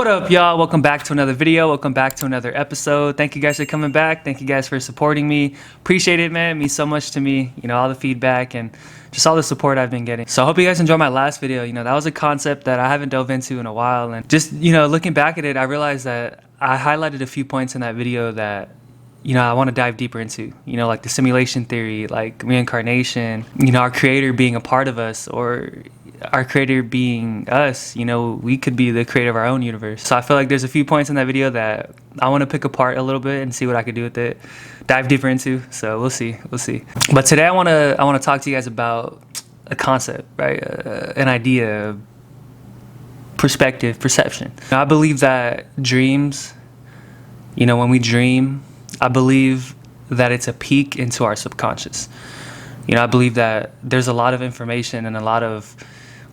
What up, y'all? Welcome back to another video. Welcome back to another episode. Thank you guys for coming back. Thank you guys for supporting me. Appreciate it, man. It means so much to me. You know, all the feedback and just all the support I've been getting. So I hope you guys enjoyed my last video. You know, that was a concept that I haven't dove into in a while. And just, you know, looking back at it, I realized that I highlighted a few points in that video that, you know, I want to dive deeper into, you know, like the simulation theory, like reincarnation, you know, our creator being a part of us, or our creator being us. You know, we could be the creator of our own universe. So I feel like there's a few points in that video that I want to pick apart a little bit and see what I could do with it, dive deeper into. So we'll see. But today I want to talk to you guys about a concept, right? An idea, perspective, perception. I believe that dreams, you know, when we dream, I believe that it's a peek into our subconscious. You know, I believe that there's a lot of information and a lot of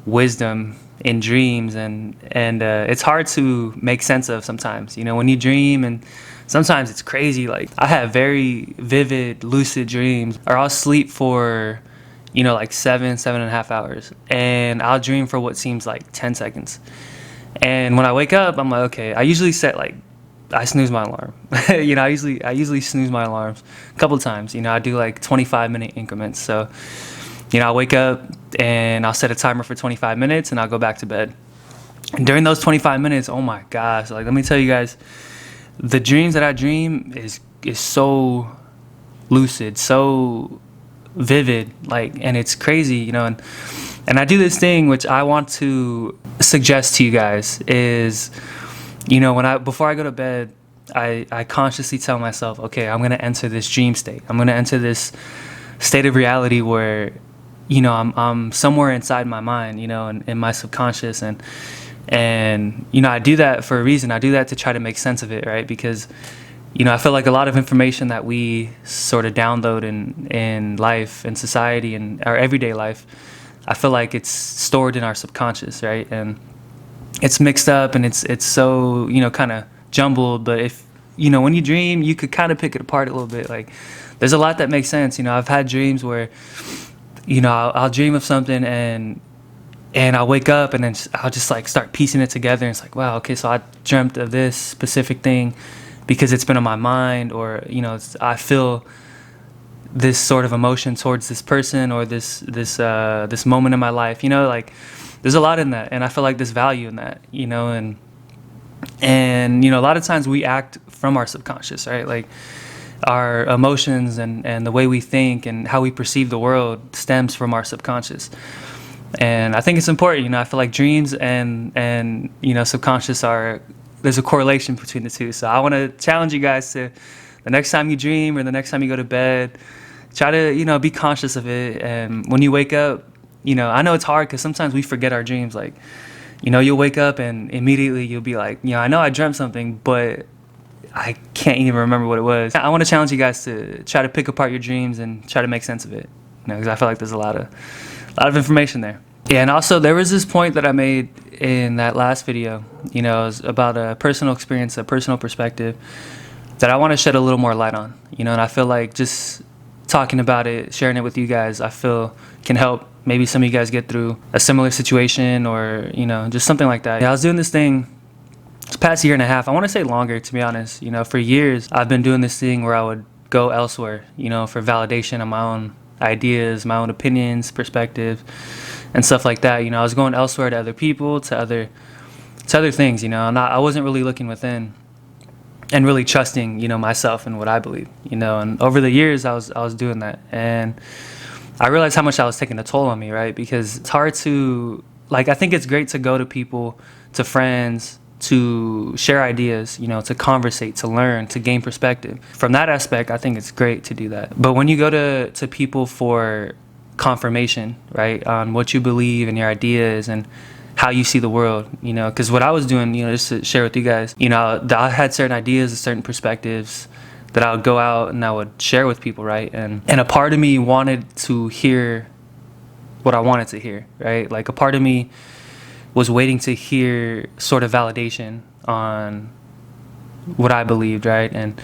wisdom in dreams, and it's hard to make sense of sometimes. You know, when you dream, and sometimes it's crazy. Like, I have very vivid, lucid dreams, or I'll sleep for, you know, like 7.5 hours, and I'll dream for what seems like 10 seconds. And when I wake up, I'm like, okay, I usually set like, I snooze my alarm. You know, I usually snooze my alarms a couple of times. You know, I do like 25-minute increments. So, you know, I'll wake up and I'll set a timer for 25 minutes and I'll go back to bed. And during those 25 minutes, oh my gosh, like, let me tell you guys, the dreams that I dream is so lucid, so vivid, like, and it's crazy, you know. And I do this thing which I want to suggest to you guys is, you know, before I go to bed, I consciously tell myself, okay, I'm going to enter this dream state. I'm going to enter this state of reality where, you know, I'm somewhere inside my mind, you know, and in my subconscious. And, you know, I do that for a reason. I do that to try to make sense of it, right? Because, you know, I feel like a lot of information that we sort of download in life, in society, and our everyday life, I feel like it's stored in our subconscious, right? And it's mixed up and it's so, you know, kind of jumbled. But if, you know, when you dream, you could kind of pick it apart a little bit. Like, there's a lot that makes sense. You know, I've had dreams where, you know, I'll dream of something and I'll wake up and then I'll just like start piecing it together. And it's like, wow, okay, so I dreamt of this specific thing because it's been on my mind, or, you know, I feel this sort of emotion towards this person or this moment in my life, you know, like, there's a lot in that, and I feel like there's value in that, you know, and you know, a lot of times we act from our subconscious, right? Like, our emotions and the way we think and how we perceive the world stems from our subconscious. And I think it's important, you know, I feel like dreams and you know, subconscious there's a correlation between the two. So I want to challenge you guys to, the next time you dream or the next time you go to bed, try to, you know, be conscious of it. And when you wake up, you know, I know it's hard because sometimes we forget our dreams. Like, you know, you'll wake up and immediately you'll be like, you know, I know I dreamt something, but I can't even remember what it was. I want to challenge you guys to try to pick apart your dreams and try to make sense of it, you know, because I feel like there's a lot of information there. Yeah, and also there was this point that I made in that last video, you know, it was about a personal experience, a personal perspective that I want to shed a little more light on, you know, and I feel like just talking about it, sharing it with you guys, I feel can help maybe some of you guys get through a similar situation, or, you know, just something like that. Yeah, I was doing this thing this past 1.5 years. I want to say longer, to be honest. You know, for years, I've been doing this thing where I would go elsewhere, you know, for validation of my own ideas, my own opinions, perspective, and stuff like that. You know, I was going elsewhere to other people, to other things, you know, and I wasn't really looking within and really trusting, you know, myself and what I believe, you know. And over the years, I was doing that, and I realized how much that was taking a toll on me, right? Because it's hard to, like, I think it's great to go to people, to friends, to share ideas, you know, to conversate, to learn, to gain perspective. From that aspect, I think it's great to do that. But when you go to people for confirmation, right, on what you believe and your ideas and how you see the world, you know, because what I was doing, you know, just to share with you guys, you know, I had certain ideas and certain perspectives that I would go out and I would share with people, right? And a part of me wanted to hear what I wanted to hear, right? Like, a part of me was waiting to hear sort of validation on what I believed, right? And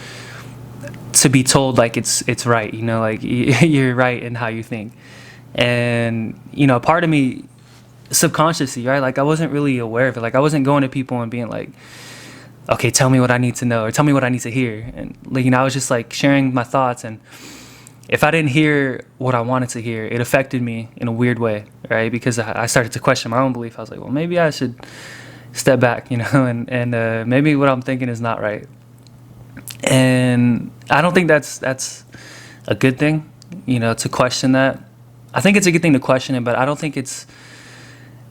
to be told, like, it's right, you know, like, you're right in how you think. And, you know, part of me subconsciously, right? Like I wasn't really aware of it. Like I wasn't going to people and being like, okay, tell me what I need to know or tell me what I need to hear. And like, I was just like sharing my thoughts, and if I didn't hear what I wanted to hear, it affected me in a weird way, right? Because I started to question my own belief. I was like, well, maybe I should step back, and maybe what I'm thinking is not right. And I don't think that's a good thing, to question that. I think it's a good thing to question it, but I don't think it's,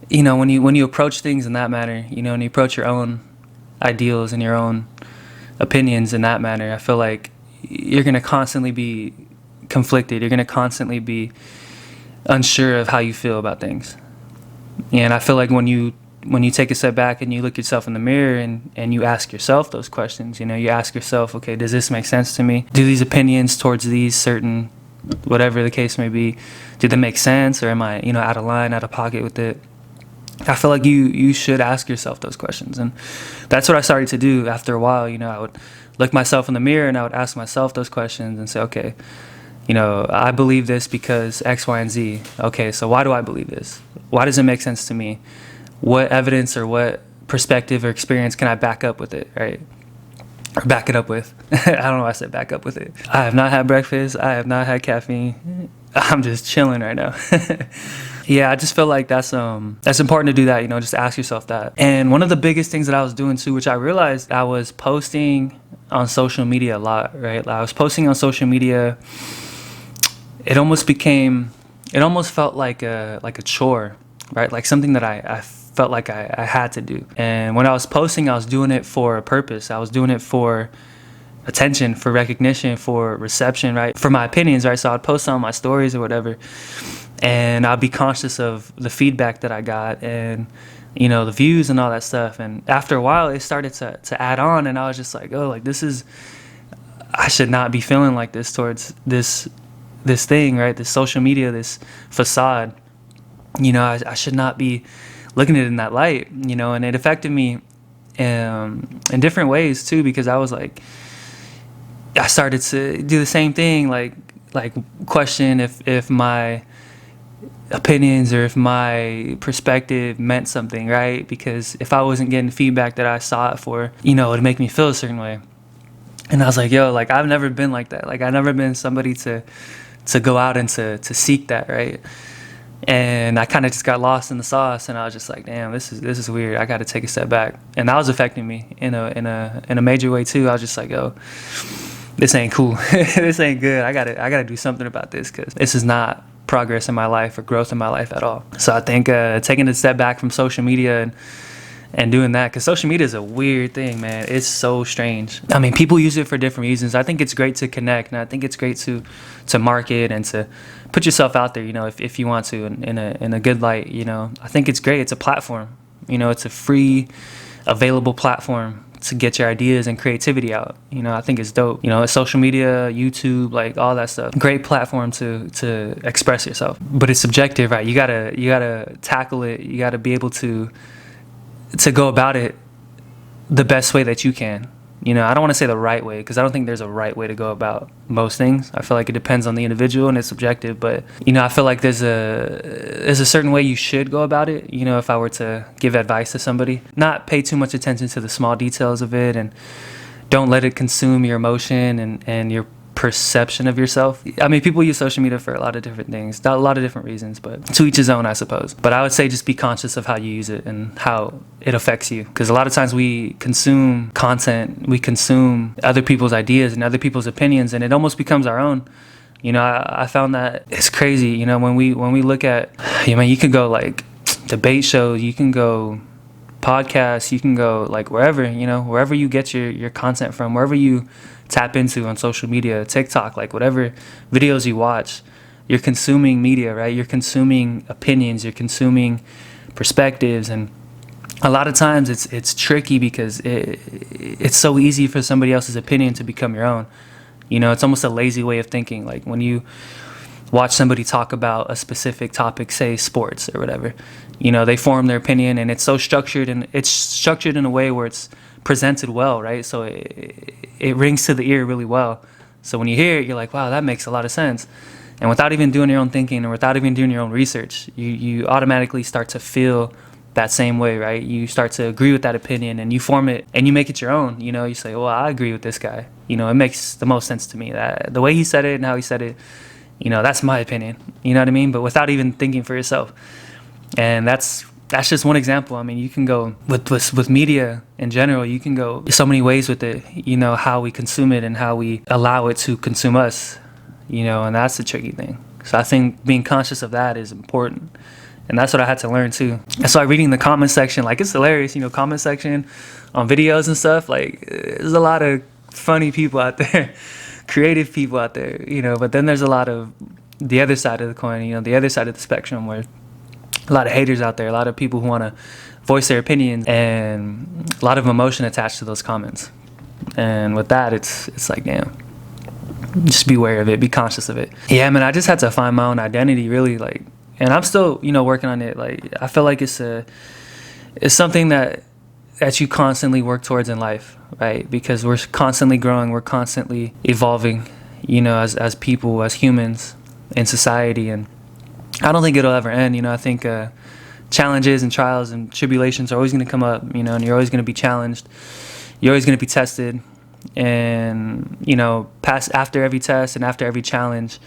when you approach things in that manner, and you approach your own ideals and your own opinions in that manner, I feel like you're going to constantly be conflicted. You're going to constantly be unsure of how you feel about things. And I feel like when you take a step back and you look yourself in the mirror and you ask yourself those questions, you ask yourself, okay, does this make sense to me? Do these opinions towards these certain, whatever the case may be, do they make sense, or am I, out of line, out of pocket with it? I feel like you should ask yourself those questions. And that's what I started to do after a while. I would look myself in the mirror and I would ask myself those questions and say, okay, I believe this because X, Y, and Z. Okay, so why do I believe this? Why does it make sense to me? What evidence or what perspective or experience can I back up with it, right? Or back it up with. I don't know why I said back up with it. I have not had breakfast. I have not had caffeine. I'm just chilling right now. Yeah, I just feel like that's important to do that, just ask yourself that. And one of the biggest things that I was doing too, which I realized, I was posting on social media a lot, right? Like I was posting on social media. It almost felt like a chore, right? Like something that I felt like I had to do. And when I was posting, I was doing it for a purpose. I was doing it for attention, for recognition, for reception, right? For my opinions, right? So I'd post on my stories or whatever, and I'd be conscious of the feedback that I got and, the views and all that stuff. And after a while, it started to add on, and I was just like, oh, like I should not be feeling like this towards this thing, right? This social media, this facade. I should not be looking at it in that light, and it affected me in different ways too, because I was like, I started to do the same thing, like question if my opinions or if my perspective meant something, right? Because if I wasn't getting feedback that I saw it for, it'd make me feel a certain way. And I was like, yo, like I've never been like that. Like I've never been somebody to go out and to seek that, right? And I kind of just got lost in the sauce, and I was just like, damn, this is weird. I got to take a step back. And that was affecting me in a major way too. I was just like, yo, this ain't cool. This ain't good. I gotta do something about this, because this is not progress in my life or growth in my life at all. So I think taking a step back from social media and doing that, because social media is a weird thing, man. It's so strange. I mean, people use it for different reasons. I think it's great to connect, and I think it's great to market and to put yourself out there, if you want to, in a good light. I think it's great. It's a platform. It's a free, available platform to get your ideas and creativity out. I think it's dope. Social media, YouTube, like all that stuff. Great platform to express yourself. But it's subjective, right? You gotta tackle it. You gotta be able to go about it the best way that you can. I don't want to say the right way, because I don't think there's a right way to go about most things. I feel like it depends on the individual and it's subjective. But I feel like there's a certain way you should go about it. If I were to give advice to somebody, not pay too much attention to the small details of it, and don't let it consume your emotion and your perception of yourself. I mean, people use social media for a lot of different things, a lot of different reasons, but to each his own, I suppose. But I would say just be conscious of how you use it and how it affects you, because a lot of times we consume content, we consume other people's ideas and other people's opinions, and it almost becomes our own. I found that it's crazy. When we look at, you can go like debate shows, you can go podcasts, you can go like wherever you get your content from, wherever you tap into on social media, TikTok, like whatever videos you watch, you're consuming media, right? You're consuming opinions, you're consuming perspectives, and a lot of times it's tricky because it's so easy for somebody else's opinion to become your own. It's almost a lazy way of thinking. Like when you watch somebody talk about a specific topic, say sports or whatever, they form their opinion, and it's so structured, and it's structured in a way where it's presented well, right? So it rings to the ear really well. So when you hear it, you're like, wow, that makes a lot of sense. And without even doing your own thinking or without even doing your own research, you automatically start to feel that same way, right? You start to agree with that opinion and you form it and you make it your own. You know, you say, well, I agree with this guy. You know, it makes the most sense to me. That the way he said it and how he said it, you know, that's my opinion. You know what I mean? But without even thinking for yourself. And that's just one example. I mean, you can go with media in general, you can go so many ways with it, you know, how we consume it and how we allow it to consume us, you know, and that's the tricky thing. So I think being conscious of that is important. And that's what I had to learn too. I started reading the comment section, like it's hilarious, you know, comment section on videos and stuff. Like there's a lot of funny people out there, creative people out there, you know, but then there's a lot of the other side of the coin, you know, the other side of the spectrum where a lot of haters out there, a lot of people who want to voice their opinions and a lot of emotion attached to those comments. And with that, it's like, damn, just be aware of it, be conscious of it. Yeah, man, I just had to find my own identity really, like, and I'm still, you know, working on it. Like, I feel like it's something that you constantly work towards in life, right? Because we're constantly growing, we're constantly evolving, you know, as people, as humans in society. And I don't think it'll ever end. You know, I think challenges and trials and tribulations are always going to come up, you know, and you're always going to be challenged. You're always going to be tested. And, you know, after every test and after every challenge,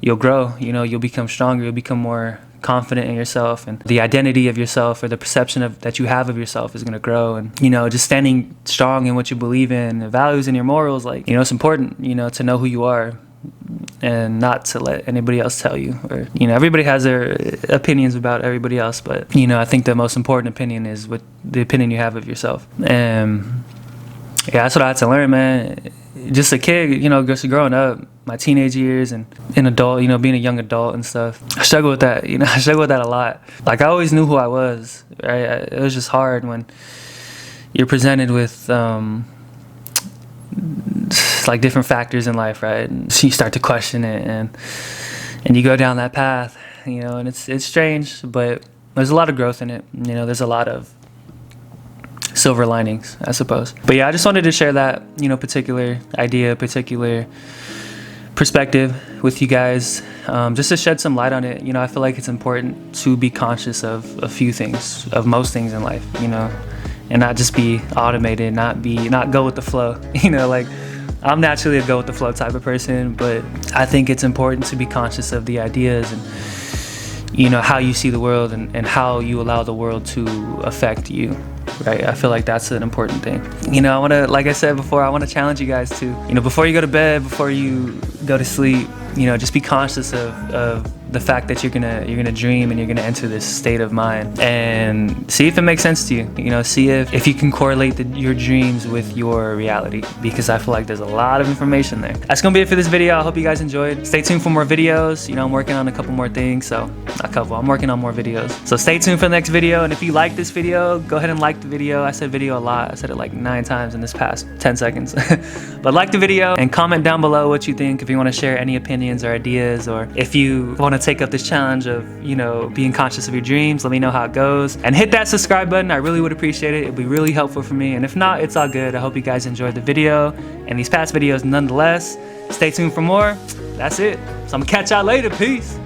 you'll grow, you know, you'll become stronger, you'll become more confident in yourself, and the identity of yourself or the perception that you have of yourself is going to grow. And, you know, just standing strong in what you believe in, the values and your morals, like, you know, it's important, you know, to know who you are and not to let anybody else tell you. Or, you know, everybody has their opinions about everybody else, but, you know, I think the most important opinion is what the opinion you have of yourself. And yeah, that's what I had to learn, man. Just a kid, you know, just growing up, my teenage years and an adult, you know, being a young adult and stuff. I struggle with that, you know, I struggle with that a lot. Like, I always knew who I was, right? It was just hard when you're presented with, like, different factors in life, right? And so you start to question it and you go down that path, you know, and it's strange, but there's a lot of growth in it. You know, there's a lot of silver linings, I suppose. But yeah, I just wanted to share that, you know, particular idea, particular perspective with you guys, just to shed some light on it. You know, I feel like it's important to be conscious of a few things, of most things in life, you know, and not just be automated, not go with the flow. You know, like, I'm naturally a go with the flow type of person, but I think it's important to be conscious of the ideas and, you know, how you see the world and how you allow the world to affect you. Right, I feel like that's an important thing. You know, I want to, like I said before, I want to challenge you guys to, you know, before you go to bed, before you go to sleep, you know, just be conscious of the fact that you're gonna dream and you're gonna enter this state of mind, and see if it makes sense to you. You know, see if you can correlate your dreams with your reality, because I feel like there's a lot of information there. That's gonna be it for this video. I hope you guys enjoyed. Stay tuned for more videos. You know, I'm working on a couple more things, so not a couple, I'm working on more videos. So stay tuned for the next video, and if you like this video, go ahead and like the video. I said video a lot. I said it like 9 times in this past 10 seconds. But like the video and comment down below what you think, if you want to share any opinions or ideas, or if you want to take up this challenge of, you know, being conscious of your dreams. Let me know how it goes, and hit that subscribe button. I really would appreciate it. It'd be really helpful for me, and if not, it's all good. I hope you guys enjoyed the video and these past videos nonetheless. Stay tuned for more. That's it. So I'm gonna catch y'all later. Peace.